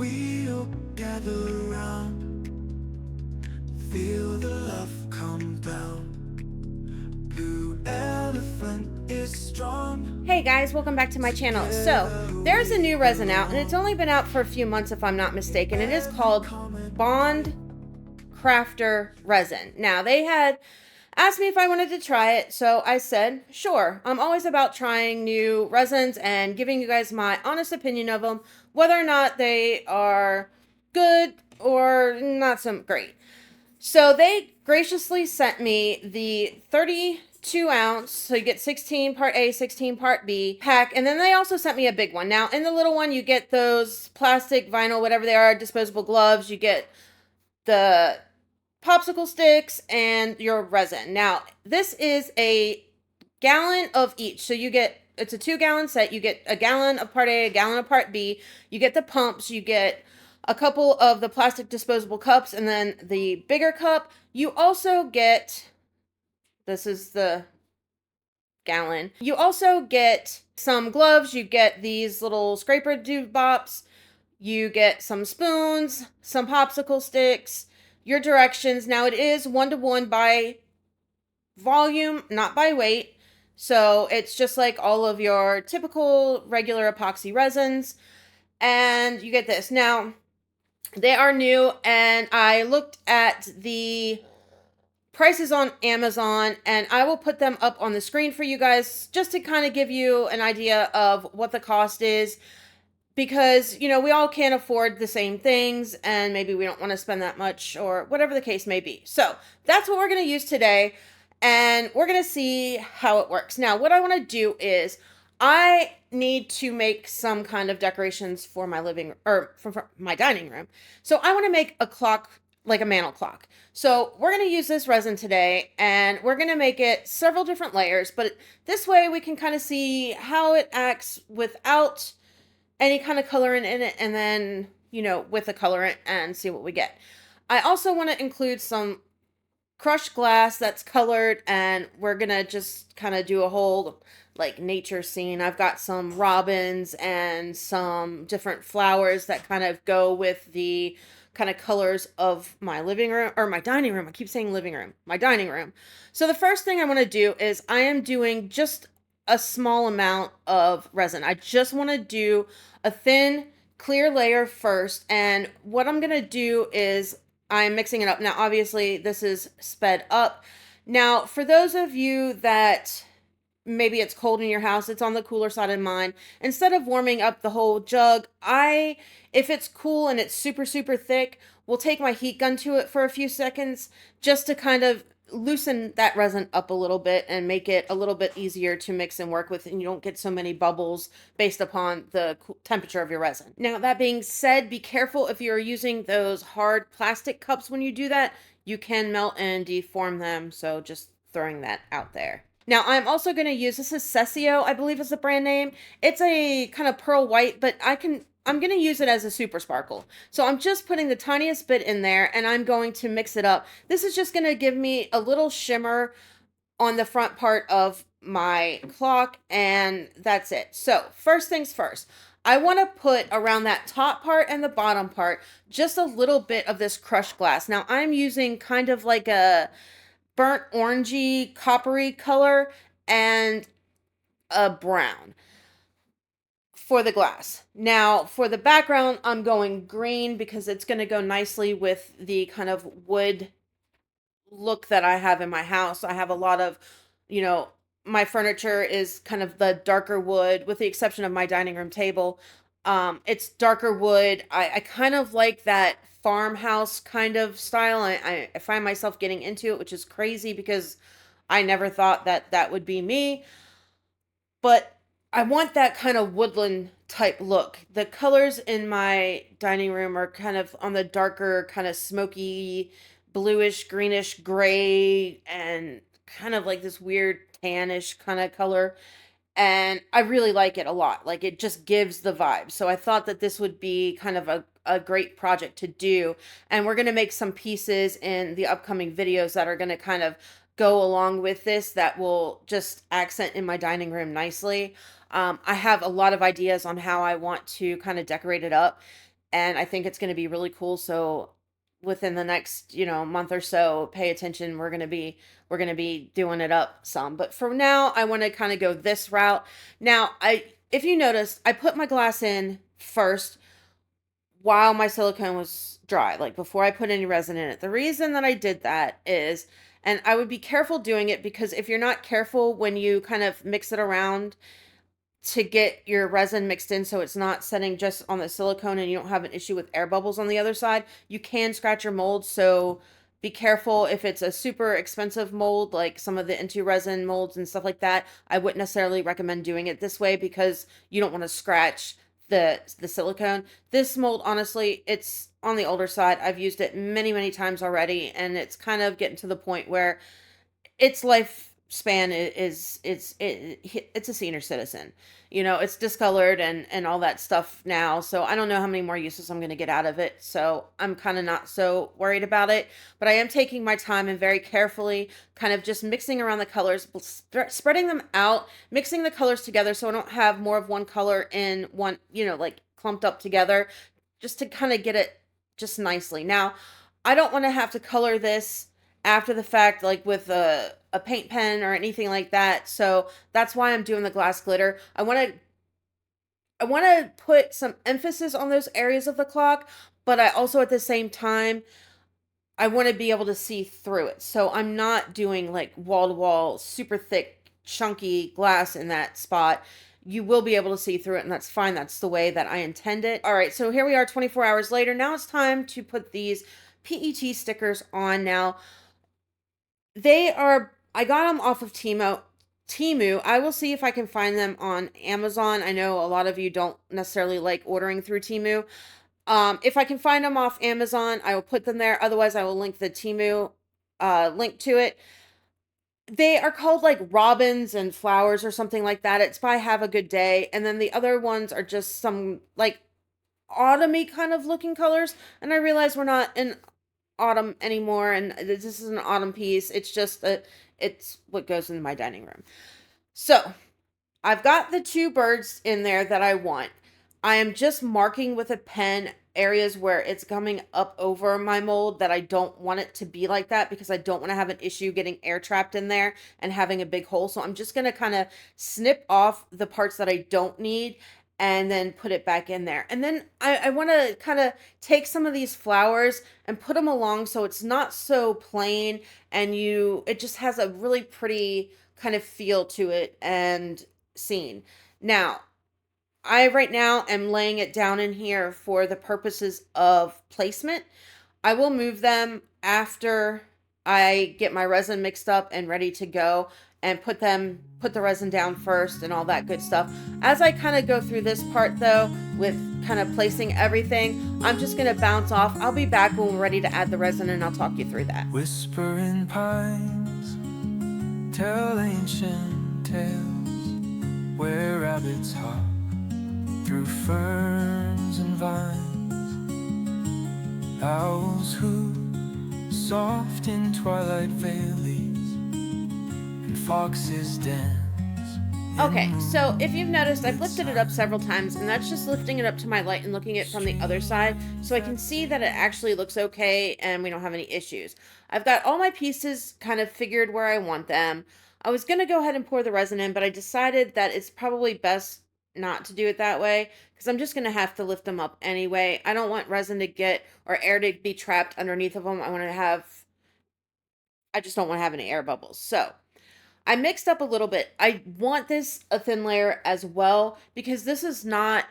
we'll gather around, feel the love compound. Blue elephant is strong. Hey guys, welcome back to my channel. So, there's a new resin out, and it's only been out for a few months if I'm not mistaken. It is called Bond Craftor Resin. Now, they had asked me if I wanted to try it, so I said, sure. I'm always about trying new resins and giving you guys my honest opinion of them, whether or not they are good or not so great. So they graciously sent me the 32 ounce, so you get 16 part A, 16 part B pack, and then they also sent me a big one. Now, in the little one, you get those plastic, vinyl, whatever they are, disposable gloves, you get the popsicle sticks, and your resin. Now, this is a gallon of each, so you get, it's a 2-gallon set, you get a gallon of part A, a gallon of part B, you get the pumps, you get a couple of the plastic disposable cups, and then the bigger cup. You also get, this is the gallon, you also get some gloves, you get these little scraper bops, you get some spoons, some popsicle sticks, your directions. Now it is 1-to-1 by volume, not by weight. So it's just like all of your typical regular epoxy resins. And you get this. Now, they are new, and I looked at the prices on Amazon, and I will put them up on the screen for you guys just to kind of give you an idea of what the cost is. Because, you know, we all can't afford the same things, and maybe we don't want to spend that much, or whatever the case may be. So that's what we're going to use today, and we're going to see how it works. Now, what I want to do is I need to make some kind of decorations for my living, or for my dining room. So I want to make a clock, like a mantle clock. So we're going to use this resin today, and we're going to make it several different layers, but this way we can kind of see how it acts without any kind of colorant in it, and then, you know, with the colorant, and see what we get. I also want to include some crushed glass that's colored, and we're gonna just kind of do a whole like nature scene. I've got some robins and some different flowers that kind of go with the kind of colors of my living room, or my dining room. I keep saying living room, my dining room. So the first thing I want to do is I am doing just a small amount of resin. I just want to do a thin clear layer first, and what I'm gonna do is I'm mixing it up. Now obviously this is sped up. Now for those of you that maybe it's cold in your house, it's on the cooler side of mine, instead of warming up the whole jug, if it's cool and it's super thick, will take my heat gun to it for a few seconds just to kind of loosen that resin up a little bit and make it a little bit easier to mix and work with, and you don't get so many bubbles based upon the temperature of your resin. Now, that being said, be careful if you're using those hard plastic cups when you do that. You can melt and deform them, so just throwing that out there. Now, I'm also going to use, this is Sessio, I believe is the brand name. It's a kind of pearl white, but I'm going to use it as a super sparkle. So I'm just putting the tiniest bit in there, and I'm going to mix it up. This is just going to give me a little shimmer on the front part of my clock, and that's it. So first things first, I want to put around that top part and the bottom part just a little bit of this crushed glass. Now I'm using kind of like a burnt orangey coppery color and a brown for the glass. Now for the background, I'm going green because it's going to go nicely with the kind of wood look that I have in my house. I have a lot of, you know, my furniture is kind of the darker wood, with the exception of my dining room table. It's darker wood. I kind of like that farmhouse kind of style. I find myself getting into it, which is crazy because I never thought that that would be me. But I want that kind of woodland type look. The colors in my dining room are kind of on the darker, kind of smoky, bluish, greenish, gray, and kind of like this weird tannish kind of color. And I really like it a lot. Like, it just gives the vibe. So I thought that this would be kind of a great project to do. And we're going to make some pieces in the upcoming videos that are going to kind of go along with this that will just accent in my dining room nicely. I have a lot of ideas on how I want to kind of decorate it up. and I think it's going to be really cool. So within the next, month or so, pay attention. We're going to be doing it up some. But for now, I want to kind of go this route. Now, if you noticed, I put my glass in first while my silicone was dry, like before I put any resin in it. The reason that I did that is, and I would be careful doing it, because if you're not careful when you kind of mix it around to get your resin mixed in so it's not setting just on the silicone and you don't have an issue with air bubbles on the other side, you can scratch your mold. So be careful. If it's a super expensive mold, like some of the Into resin molds and stuff like that, I wouldn't necessarily recommend doing it this way, because you don't want to scratch the silicone. This mold, honestly, it's on the older side. I've used it many, many times already, and it's kind of getting to the point where its lifespan it's a senior citizen. It's discolored and all that stuff now. So I don't know how many more uses I'm going to get out of it. So I'm kind of not so worried about it. But I am taking my time and very carefully kind of just mixing around the colors, spreading them out, mixing the colors together so I don't have more of one color in one, like clumped up together, just to kind of get it just nicely. Now, I don't want to have to color this after the fact, like with a paint pen or anything like that. So that's why I'm doing the glass glitter. I want to put some emphasis on those areas of the clock, but I also at the same time I want to be able to see through it. So I'm not doing like wall to wall super thick chunky glass in that spot. You will be able to see through it, and that's fine. That's the way that I intend it. All right, so here we are 24 hours later. Now it's time to put these PET stickers on. Now, I got them off of Temu. I will see if I can find them on Amazon. I know a lot of you don't necessarily like ordering through Temu. If I can find them off Amazon, I will put them there. Otherwise, I will link the Temu link to it. They are called like robins and flowers or something like that. It's by Have a Good Day. And then the other ones are just some like autumny kind of looking colors. And I realize we're not in autumn anymore, and this is an autumn piece. It's just it's what goes in my dining room. So I've got the two birds in there that I want. I am just marking with a pen areas where it's coming up over my mold that I don't want it to be like that, because I don't want to have an issue getting air trapped in there and having a big hole. So I'm just going to kind of snip off the parts that I don't need and then put it back in there. And then I want to kind of take some of these flowers and put them along so it's not so plain, and it just has a really pretty kind of feel to it and scene. Now, I right now am laying it down in here for the purposes of placement. I will move them after I get my resin mixed up and ready to go, and put the resin down first and all that good stuff. As I kind of go through this part though, with kind of placing everything, I'm just going to bounce off. I'll be back when we're ready to add the resin, and I'll talk you through that. Whispering pines tell ancient tales where rabbits hop through ferns and vines. Owls hoot soft in twilight valleys, and foxes dance. Okay, so if you've noticed, I've lifted it up several times, and that's just lifting it up to my light and looking at it from the other side, so I can see that it actually looks okay and we don't have any issues. I've got all my pieces kind of figured where I want them. I was going to go ahead and pour the resin in, but I decided that it's probably best not to do it that way, because I'm just going to have to lift them up anyway. I don't want resin to get, or air to be trapped underneath of them. I just don't want to have any air bubbles. So I mixed up a little bit. I want this a thin layer as well, because this is not,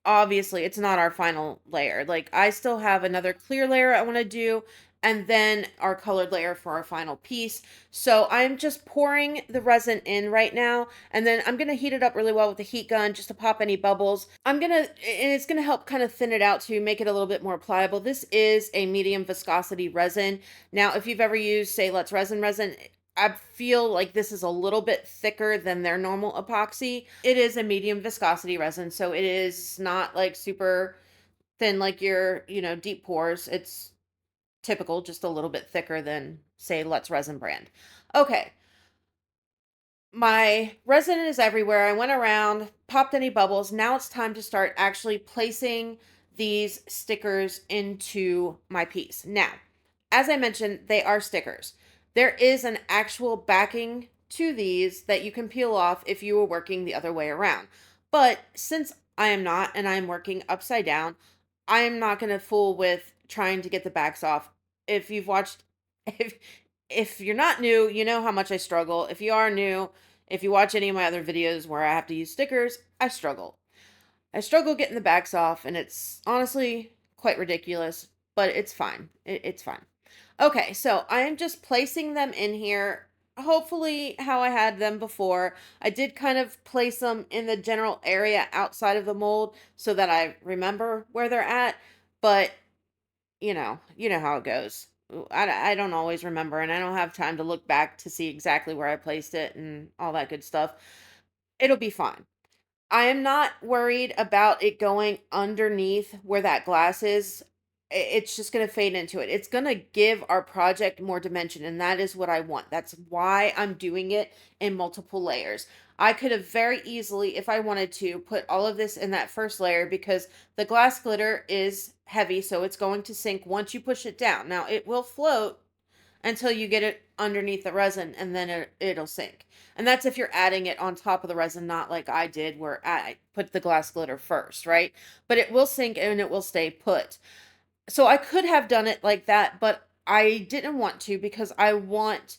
obviously, it's not our final layer. Like, I still have another clear layer I want to do, and then our colored layer for our final piece. So I'm just pouring the resin in right now, and then I'm going to heat it up really well with the heat gun just to pop any bubbles. And it's going to help kind of thin it out to make it a little bit more pliable. This is a medium viscosity resin. Now, if you've ever used, say, Let's resin, I feel like this is a little bit thicker than their normal epoxy. It is a medium viscosity resin, so it is not like super thin like your, deep pours. It's typical, just a little bit thicker than, say, Let's Resin brand. Okay. My resin is everywhere. I went around, popped any bubbles. Now it's time to start actually placing these stickers into my piece. Now, as I mentioned, they are stickers. There is an actual backing to these that you can peel off if you were working the other way around. But since I am not and I'm working upside down, I am not going to fool with trying to get the backs off. If you've watched if if you're not new, you know how much I struggle. If you are new, if you watch any of my other videos where I have to use stickers, I struggle. I struggle getting the backs off, and it's honestly quite ridiculous, but it's fine. It's fine. Okay, so I am just placing them in here, hopefully how I had them before. I did kind of place them in the general area outside of the mold so that I remember where they're at, but you know how it goes. I don't always remember, and I don't have time to look back to see exactly where I placed it and all that good stuff. It'll be fine. I am not worried about it going underneath where that glass is. It's just going to fade into it. It's going to give our project more dimension, and that is what I want. That's why I'm doing it in multiple layers. I could have very easily, if I wanted to, put all of this in that first layer because the glass glitter is heavy, so it's going to sink once you push it down. Now, it will float until you get it underneath the resin, and then it'll sink. And that's if you're adding it on top of the resin, not like I did where I put the glass glitter first, right? But it will sink and it will stay put. So I could have done it like that, but I didn't want to because I want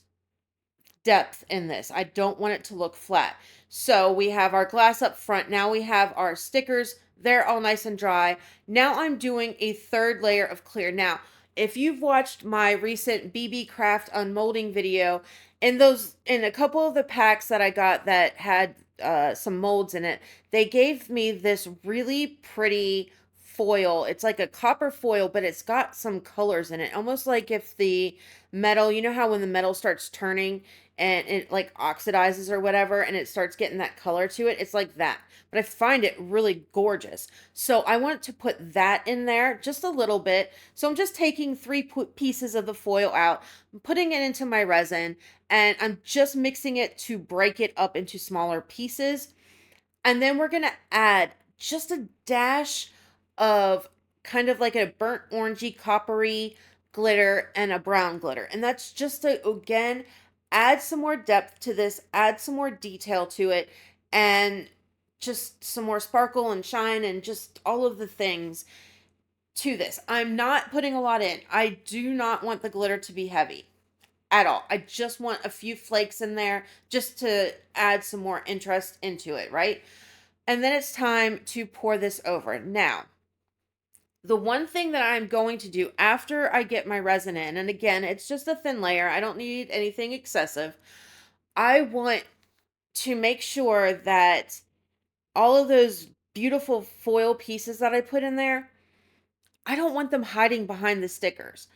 depth in this. I don't want it to look flat. So we have our glass up front. Now we have our stickers. They're all nice and dry. Now I'm doing a third layer of clear. Now, if you've watched my recent BB Craft unmolding video, in a couple of the packs that I got that had some molds in it, they gave me this really pretty foil. It's like a copper foil, but it's got some colors in it. Almost like if the metal, you know how when the metal starts turning and it like oxidizes or whatever and it starts getting that color to it, it's like that. But I find it really gorgeous. So I want to put that in there just a little bit. So I'm just taking three pieces of the foil out, putting it into my resin, and I'm just mixing it to break it up into smaller pieces. And then we're going to add just a dash of kind of like a burnt orangey coppery glitter and a brown glitter. And that's just to, again, add some more depth to this, add some more detail to it, and just some more sparkle and shine and just all of the things to this. I'm not putting a lot in. I do not want the glitter to be heavy at all. I just want a few flakes in there just to add some more interest into it, right? And then it's time to pour this over. Now, the one thing that I'm going to do after I get my resin in, and again, it's just a thin layer. I don't need anything excessive. I want to make sure that all of those beautiful foil pieces that I put in there, I don't want them hiding behind the stickers.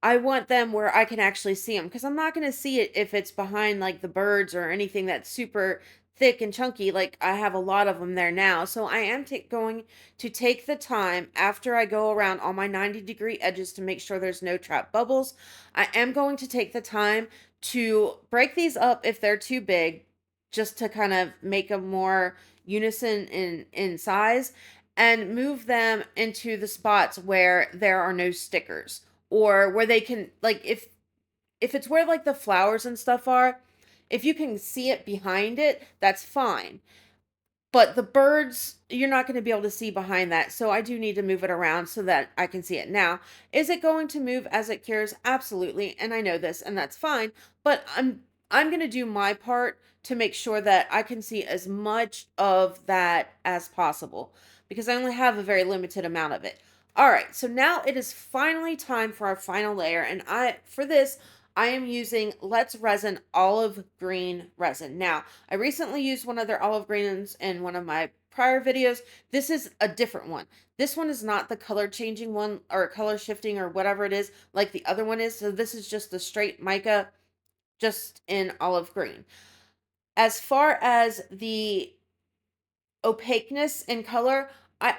I want them where I can actually see them because I'm not going to see it if it's behind like the birds or anything that's super thick and chunky. Like I have a lot of them there now. So I am going to take the time after I go around all my 90-degree edges to make sure there's no trapped bubbles. I am going to take the time to break these up if they're too big, just to kind of make them more unison in size, and move them into the spots where there are no stickers, or where they can, like, if it's where like the flowers and stuff are, if you can see it behind it, that's fine. But the birds, you're not going to be able to see behind that. So I do need to move it around so that I can see it. Now, is it going to move as it cures? Absolutely. And I know this, and that's fine. But I'm going to do my part to make sure that I can see as much of that as possible because I only have a very limited amount of it. All right, so now it is finally time for our final layer. And for this, I am using Let's Resin olive green resin. Now, I recently used one of their olive greens in one of my prior videos. This is a different one. This one is not the color changing one or color shifting or whatever it is like the other one is. So this is just the straight mica, just in olive green. As far as the opaqueness in color, I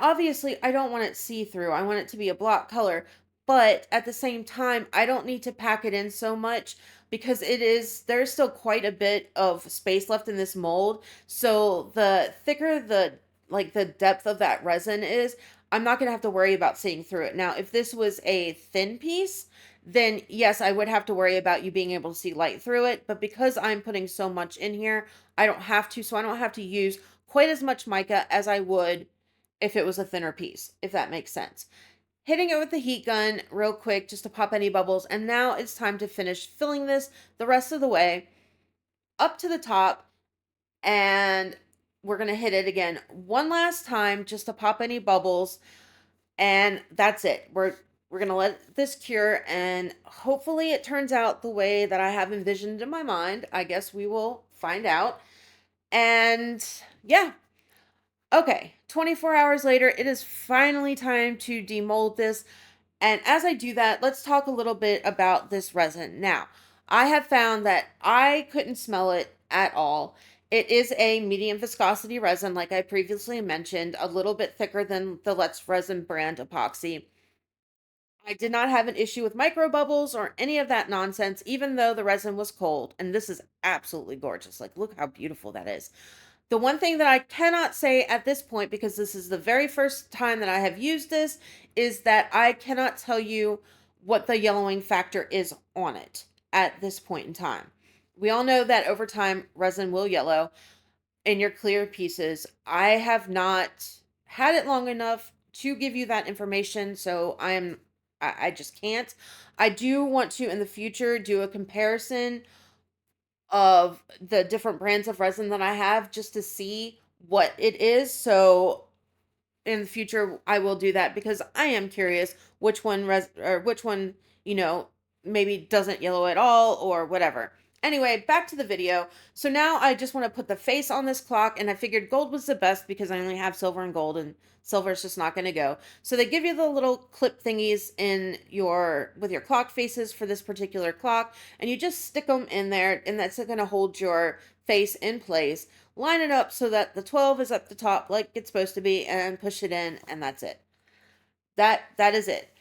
don't want it see-through. I want it to be a block color, but at the same time, I don't need to pack it in so much because there's still quite a bit of space left in this mold. So the thicker the depth of that resin is, I'm not going to have to worry about seeing through it. Now, if this was a thin piece, then yes, I would have to worry about you being able to see light through it. But because I'm putting so much in here, I don't have to. So I don't have to use quite as much mica as I would if it was a thinner piece, if that makes sense. Hitting it with the heat gun real quick just to pop any bubbles. And now it's time to finish filling this the rest of the way up to the top. And we're going to hit it again one last time just to pop any bubbles. And that's it. We're going to let this cure, and hopefully it turns out the way that I have envisioned in my mind. I guess we will find out. And yeah. Okay, 24 hours later, it is finally time to demold this. And as I do that, let's talk a little bit about this resin. Now, I have found that I couldn't smell it at all. It is a medium viscosity resin, like I previously mentioned, a little bit thicker than the Let's Resin brand epoxy. I did not have an issue with micro bubbles or any of that nonsense, even though the resin was cold. And this is absolutely gorgeous. Like, look how beautiful that is. The one thing that I cannot say at this point, because this is the very first time that I have used this, is that I cannot tell you what the yellowing factor is on it at this point in time. We all know that over time, resin will yellow in your clear pieces. I have not had it long enough to give you that information, so I just can't. I do want to, in the future, do a comparison of the different brands of resin that I have just to see what it is. So in the future I will do that because I am curious which one which one, maybe doesn't yellow at all or whatever. Anyway, back to the video. So now I just want to put the face on this clock, and I figured gold was the best because I only have silver and gold, and silver is just not going to go. So they give you the little clip thingies with your clock faces for this particular clock, and you just stick them in there, and that's going to hold your face in place. Line it up so that the 12 is up the top like it's supposed to be, and push it in, and that's it. That is it.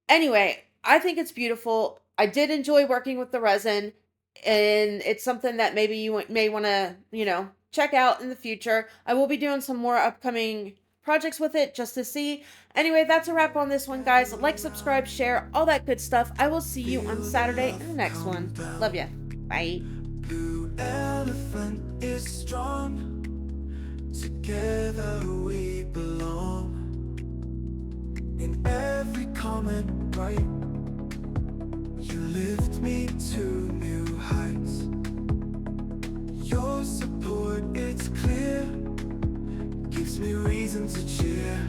Anyway, I think it's beautiful. I did enjoy working with the resin, and it's something that maybe you may want to, check out in the future. I will be doing some more upcoming projects with it just to see. Anyway, that's a wrap on this one, guys. Like, subscribe, share, all that good stuff. I will see you on Saturday in the next one. Love ya. Bye. Blue elephant is strong. Together we belong. In every comment, right? You lift me to new heights. Your support, it's clear, gives me reason to cheer.